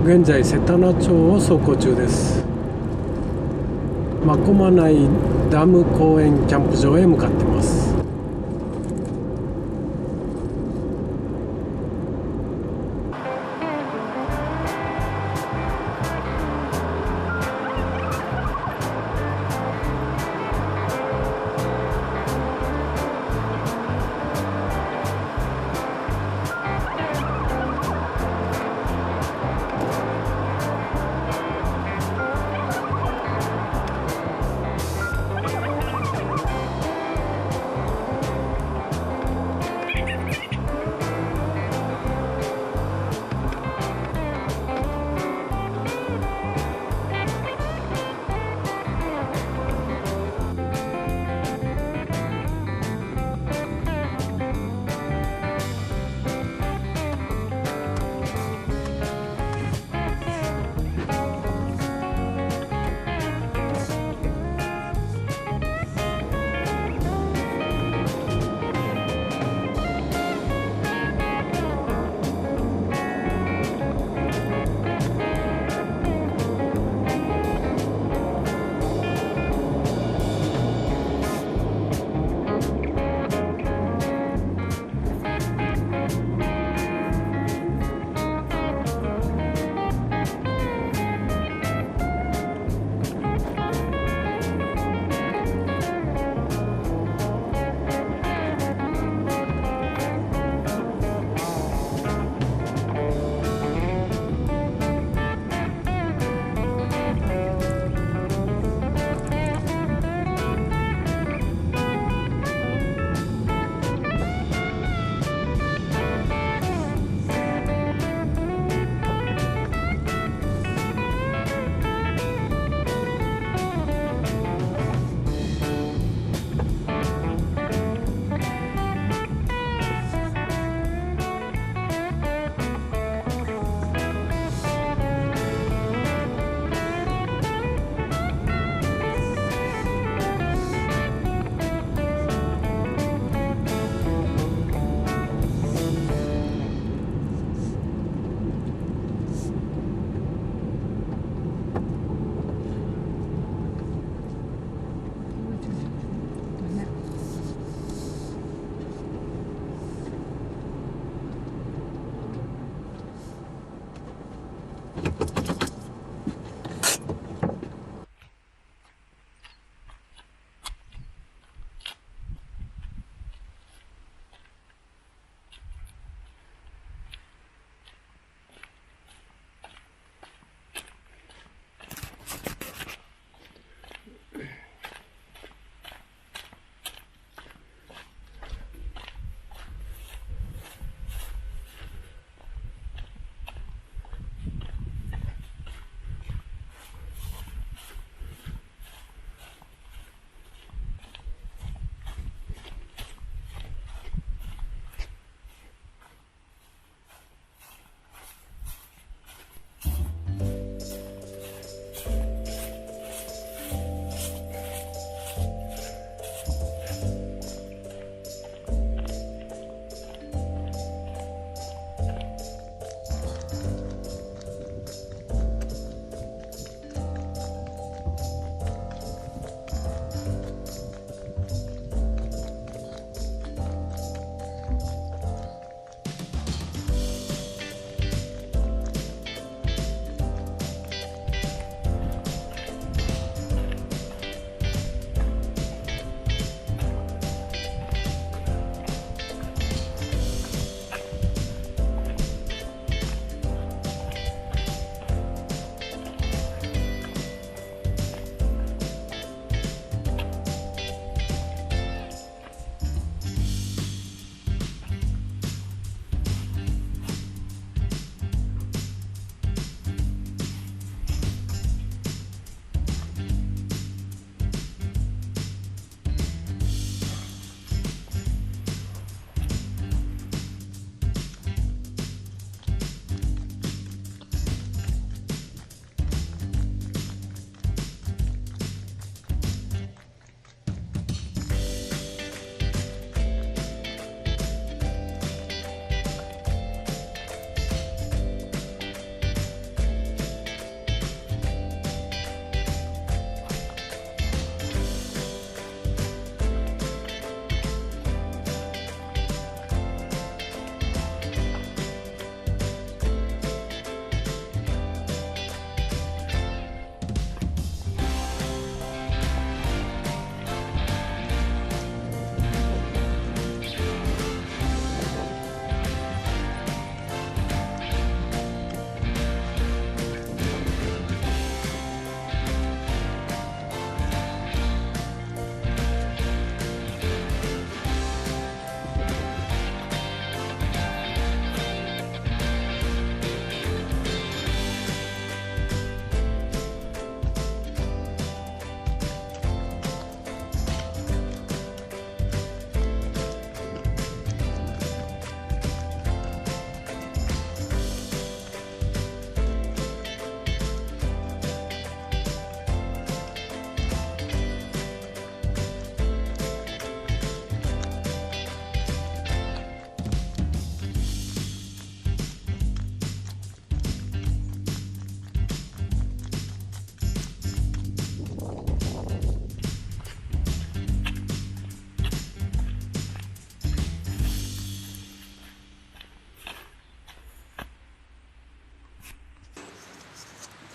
現在世田名町を走行中です。真駒内ダム公園キャンプ場へ向かっています。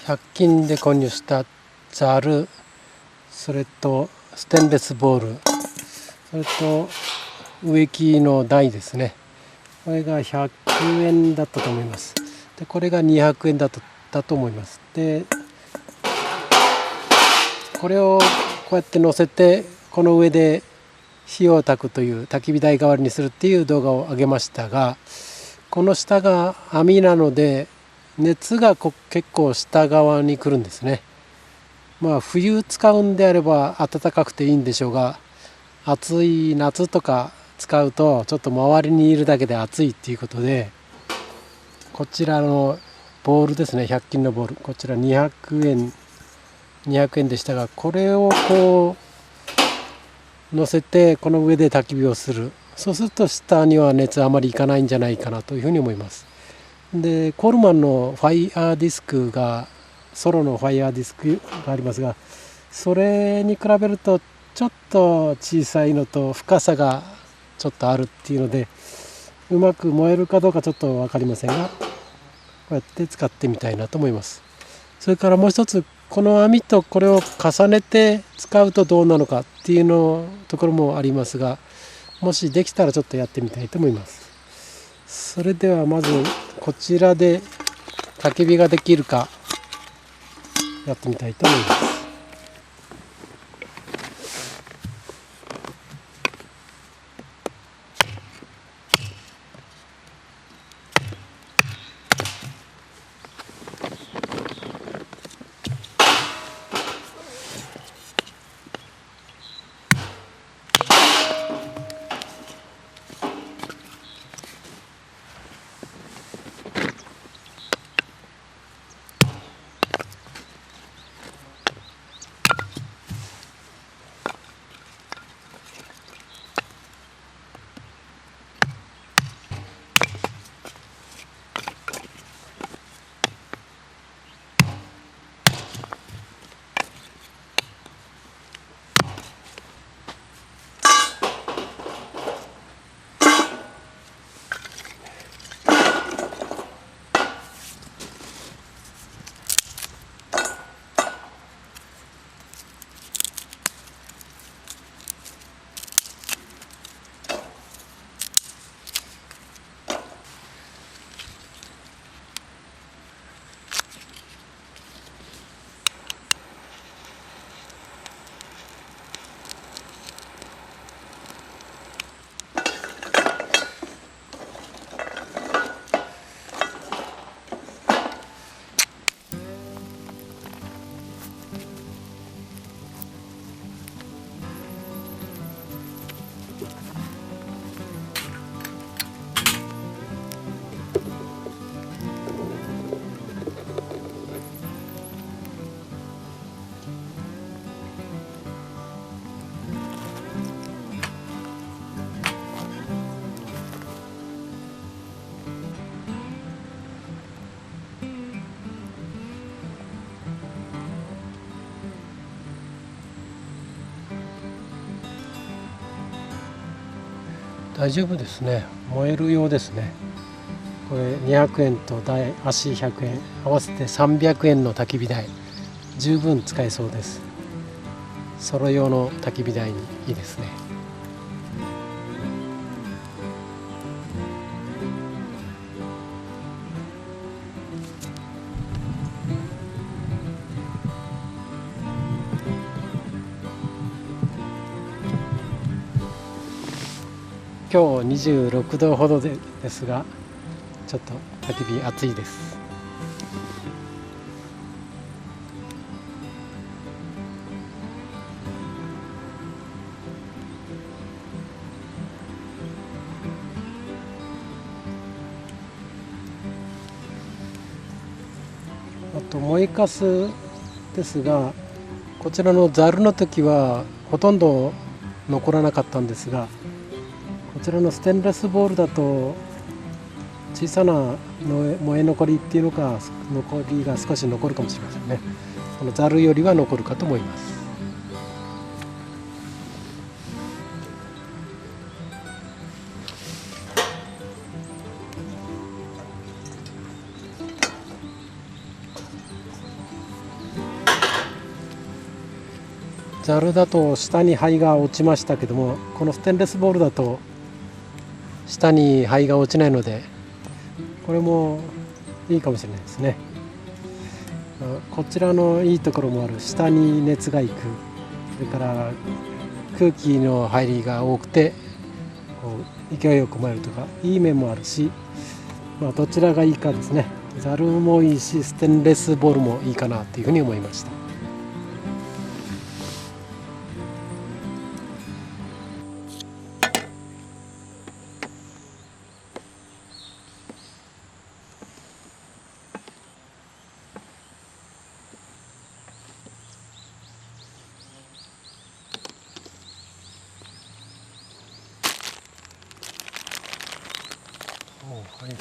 100均で購入したざる、それとステンレスボウル、それと植木の台ですね。これが100円だったと思います。でこれが200円だったと思います。でこれをこうやって乗せて、この上で火を焚くという、焚き火台代わりにするっていう動画を上げましたが、この下が網なので熱が結構下側に来るんですね。冬使うんであれば暖かくていいんでしょうが、暑い夏とか使うとちょっと周りにいるだけで暑いっていうことで、こちらのボールですね、100均のボール、こちら200円でしたが、これをこう乗せてこの上で焚き火をする。そうすると下には熱あまりいかないんじゃないかなというふうに思います。でコールマンのファイヤーディスクが、ソロのファイヤーディスクがありますが、それに比べるとちょっと小さいのと深さがちょっとあるっていうので、うまく燃えるかどうかちょっと分かりませんが、こうやって使ってみたいなと思います。それからもう一つ、この網とこれを重ねて使うとどうなのかっていうところもありますが、もしできたらちょっとやってみたいと思います。それではまずこちらで焚き火ができるかやってみたいと思います。大丈夫ですね。燃えるようですね。これ200円と足100円合わせて300円の焚き火台、十分使えそうです。ソロ用の焚き火台にいいですね。今日26度ほどですが、ちょっと焚き火暑いです。あと燃えかすですが、こちらのざるの時はほとんど残らなかったんですが、こちらのステンレスボウルだと小さな燃え残りっていうのか、残りが少し残るかもしれませんね。このざるよりは残るかと思います。ざるだと下に灰が落ちましたけども、このステンレスボールだと下に灰が落ちないので、これもいいかもしれないですね。こちらのいいところもある。下に熱がいく、それから空気の入りが多くてこう勢いよく燃えるとか、いい面もあるし、どちらがいいかですね。ざるもいいし、ステンレスボールもいいかなというふうに思いました。はい、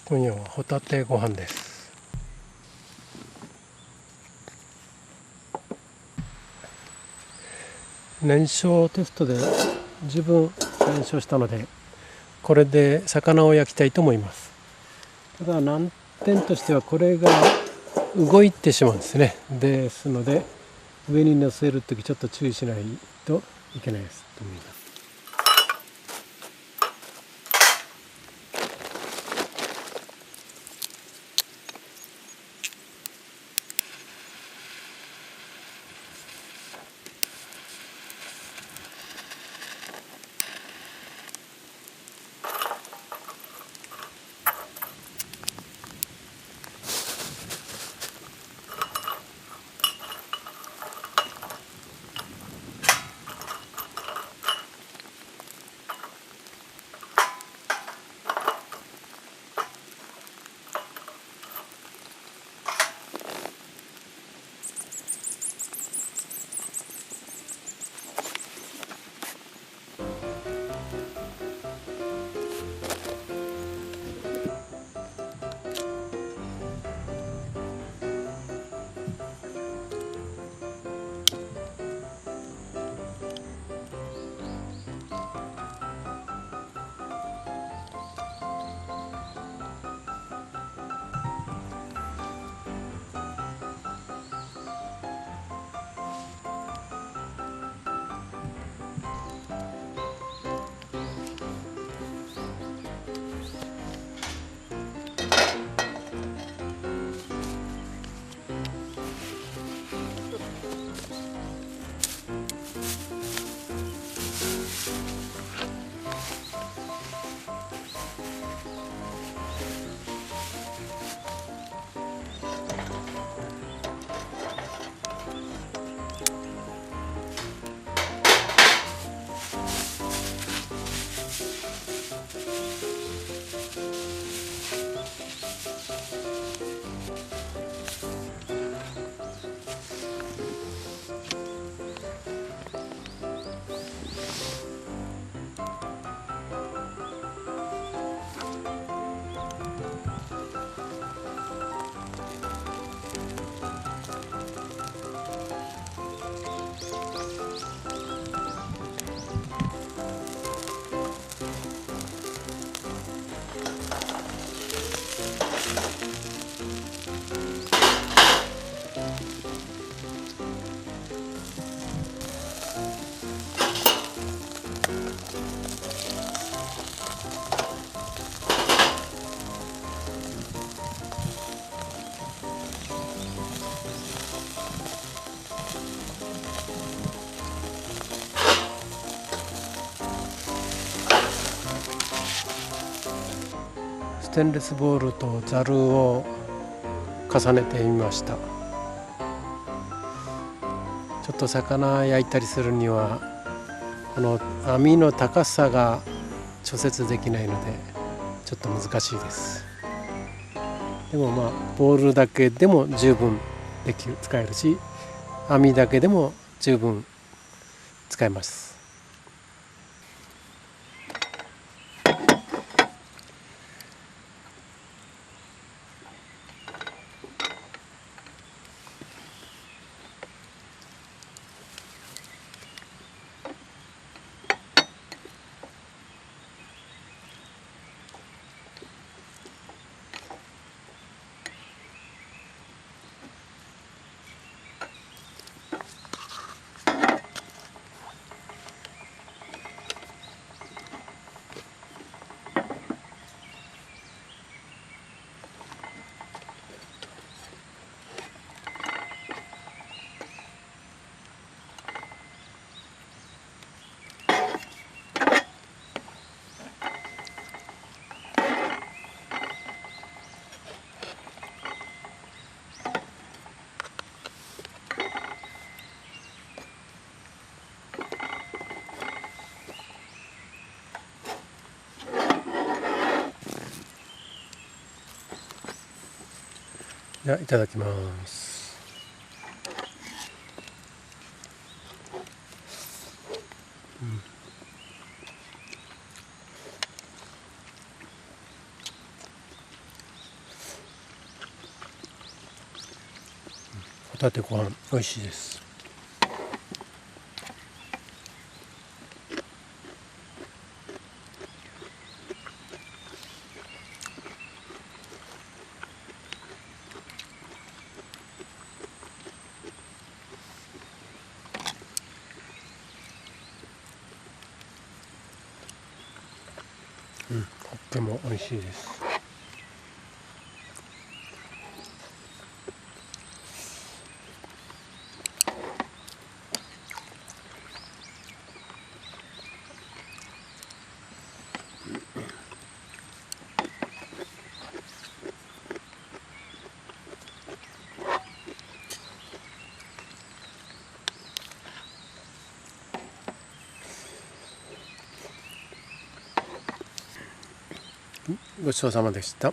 今夜はホタテご飯です。燃焼テストで十分燃焼したので、これで魚を焼きたいと思います。ただ難点としては、これが動いてしまうんですね。ですので上に乗せるときちょっと注意しないといけないですと思います。ステンレスボウルとざるを重ねてみました。ちょっと魚焼いたりするにはこの網の高さが調節できないのでちょっと難しいです。でもボウルだけでも十分使えるし、網だけでも十分使えます。ではいただきます。ホタテご飯美味しいです。とっても美味しいです。ごちそうさまでした。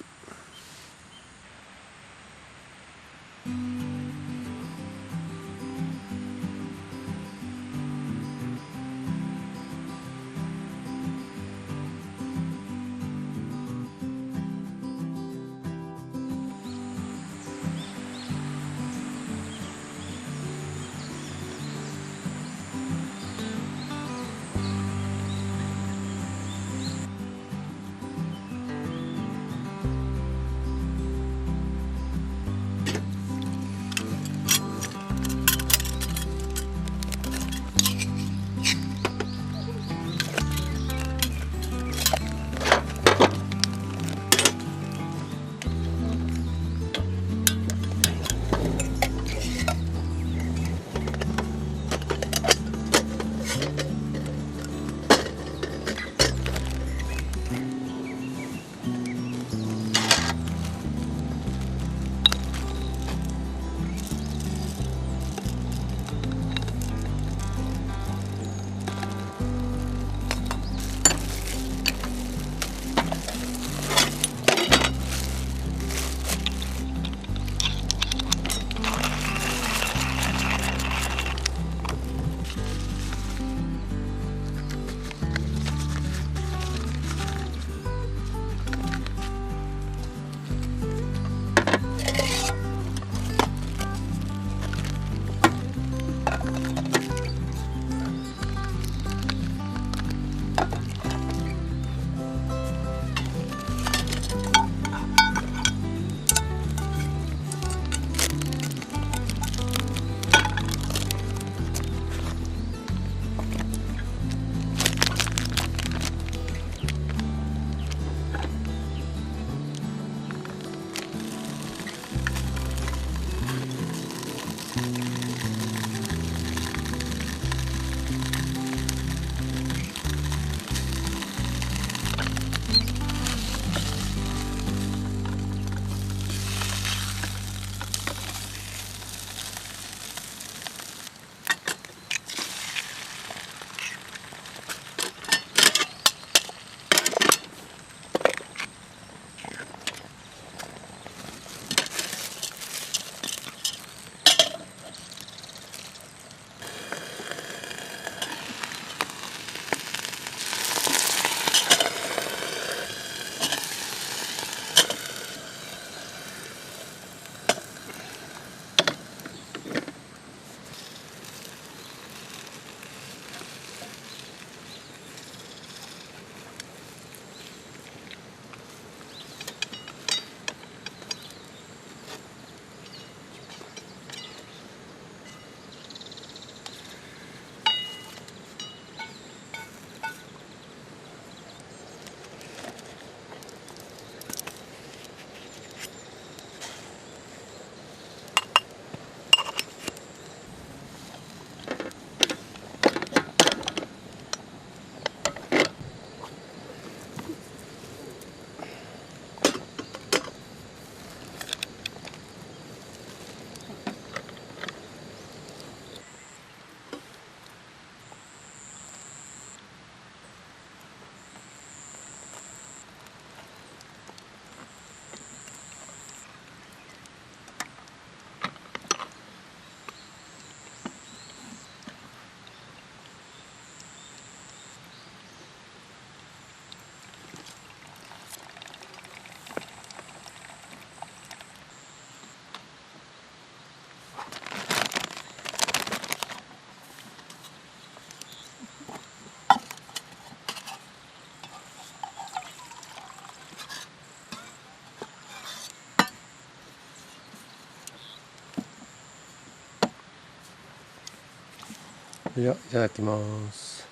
では、いただきます。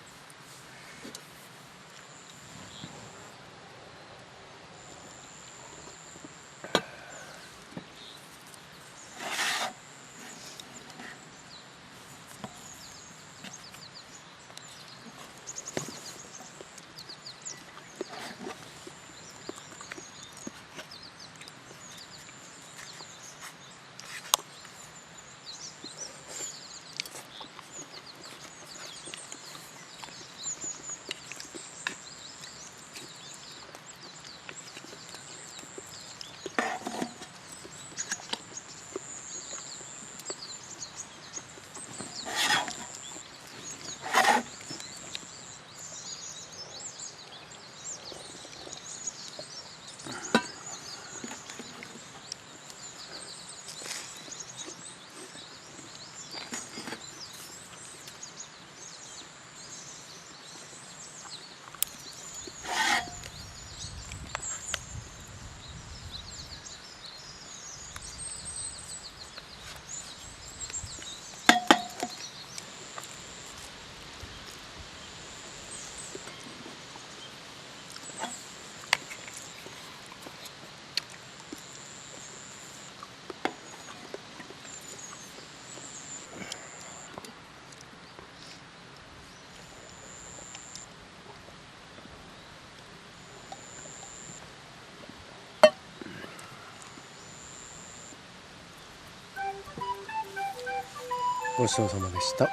ごちそうさまでした。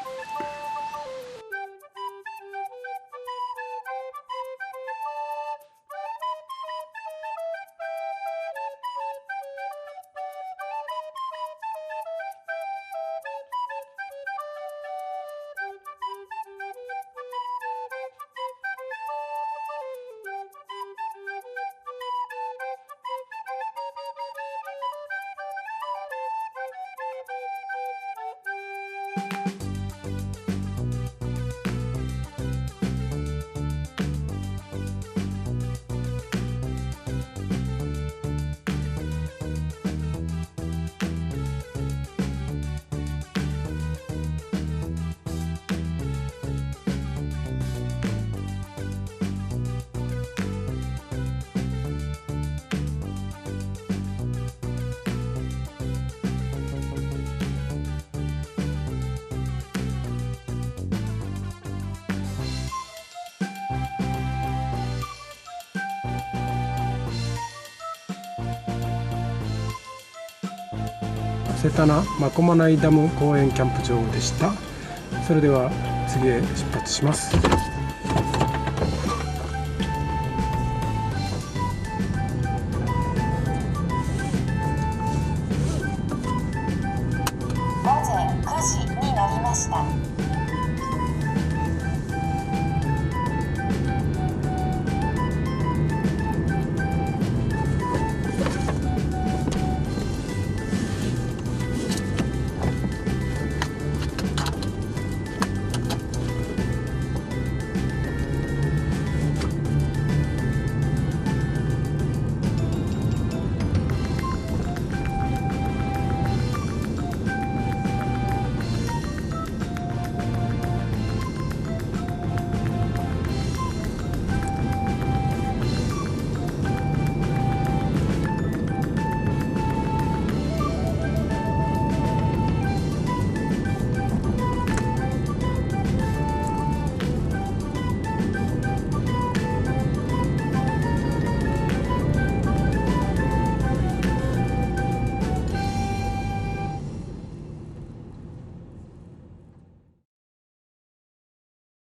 瀬田名真駒内ダム公園キャンプ場でした。それでは次へ出発します。